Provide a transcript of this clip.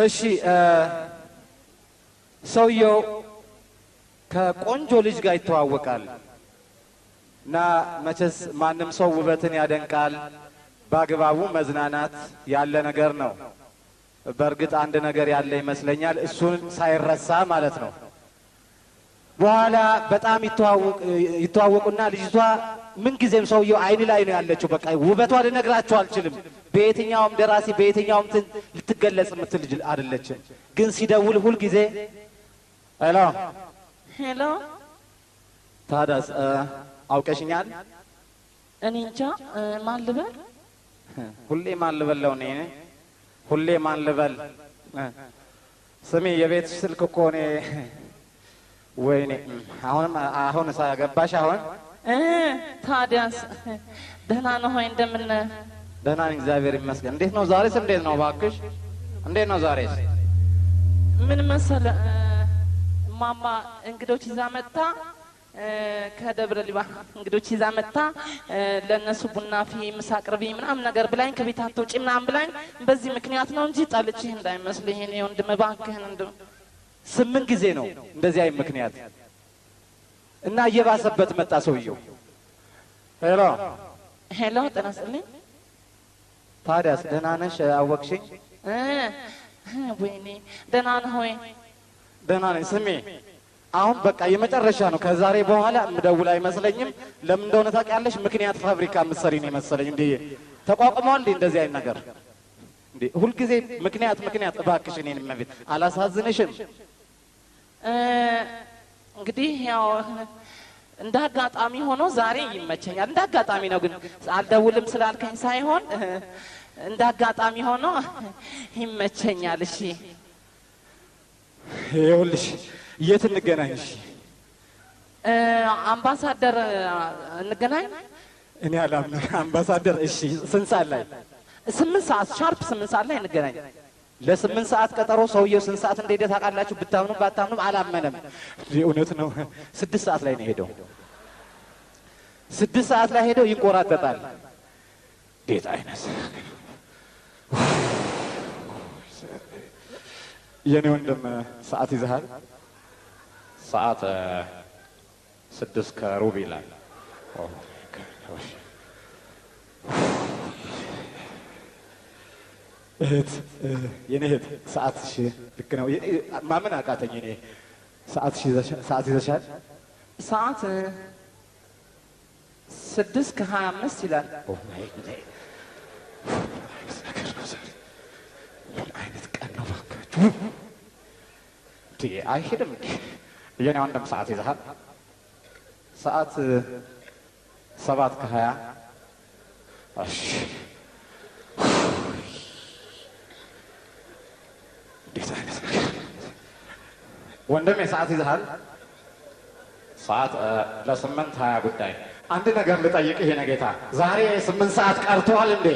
እሺ ሰውየው ከቆንጆ ልጅ ጋር ይተዋወቃል እና መቼስ ማንም ሰው ውበትን ያደንቃል በአግባቡ መዝናናት ያለ ነገር ነው በእርግጥ አንድ ነገር ያለ ይመስለኛል እሱን ሳይረሳ ማለት ነው በኋላ በጣም ይተዋወቁና ልጅቷ ምን ጊዜም ሰውየው አይን ላይ ነው ያለችው በቃ ውበቷ ልነግራችሁ አልችልም በየትኛውም ደራሲ በየትኛውም ልትገለጽ የምትል ልጅ አይደለችም ግን ሲደውል ሁሉ ጊዜ ሄሎ ሄሎ ታዳስ አውቀሽኛል እኔ እንጃ ማን ልበል ሁሌ ማን ልበለው ነኝ ሁሌ ማን ልበል ስሚ የቤት ስልክ እኮ ነው ወይኔ አሁን ሳገባሽ አሁን ታዲያስ ደህና ነው ሆይ እንደምን ደህና ነኝ እግዚአብሔር ይመስገን እንዴት ነው ዛሬስ እንዴት ነው ባክሽ እንዴት ነው ዛሬስ ምን መሰለ ማማ እንግዶች ይዛ መጣ ከደብረ ሊባኖስ እንግዶች ይዛ መጣ ለነሱ ቡና ፊ ምሳቅርቢ ምናምን ነገር ብላኝ ከቤት አትወጪ ምናምን ብላኝ በዚህ ምክንያት ነው እንጂ ጣልችህ እንዳይመስልህ እኔ ወንድም ባክህን እንደው 8 ጊዜ ነው እንደዚህ አይ ምክንያት እና እየባሰበት መጣ ሰውየው ሄሎ ሄሎ ተነስልኝ ታዲያስ ደህና ነሽ አወቅሽኝ ወይኔ ደህና ነህ ሆይ ደህና ነኝ ስሜ አሁን በቃ የመጨረሻ ነው ከዛሬ በኋላ ምደውል አይመስለኝም ለምን እንደሆነ ታውቂያለሽ ምክንያት ፋብሪካ ምትሰሪ ነው መሰለኝ እንዴ ተቋቁሟል እንዴ እንደዚህ አይነት ነገር እንዴ ሁሉ ጊዜ ምክንያት እባክሽ እኔን መቤት አላሳዝንሽም እንግዲህ ያው እንዳጋጣሚ ሆኖ ዛሬ ይመቸኛል እንዳጋጣሚ ነው ግን አልደውልም ስላልከኝ ሳይሆን እንዳጋጣሚ ሆኖ ይመቸኛል እሺ ይኸውልሽ የት እንገናኝ እሺ አምባሳደር እንገናኝ እኔ አላምነው አምባሳደር እሺ ስንት ሰዓት ላይ 8 ሰዓት ሻርፕ 8 ሰዓት ላይ እንገናኝ ለ8 ሰዓት ቀጠሮ ሰውየው ስንት ሰዓት እንደሄደ ታውቃላችሁ ብታምኑ ባታምኑ አላመነም እውነት ነው 6 ሰዓት ላይ ነው ሄደው 6 ሰዓት ላይ ሄደው ይንቆራጠጣል ዴት አይነስ የኔ ወንድም ሰዓት ይዘሃል ሰዓት 6 ከሩብ ይላል እህት የኔ እህት ሰዓትሽ ልክ ነው ማመን አቃተኝ እኔ ሰዓት ይዘሻል ሰዓት 6:25 ይላል ኦ ማይ ጋድ አይነት ቀን ነው ባካችሁ አይሄድም የኔ ወንድም ሰዓት ይዘሃል ሰዓት 7:20 እሺ ወንድሜ ሰዓት ይዘሃል ሰዓት ለ8:20 ጉዳይ አንድ ነገር ልጠይቅህ የኔ ጌታ ዛሬ 8 ሰዓት ቀርቷል እንዴ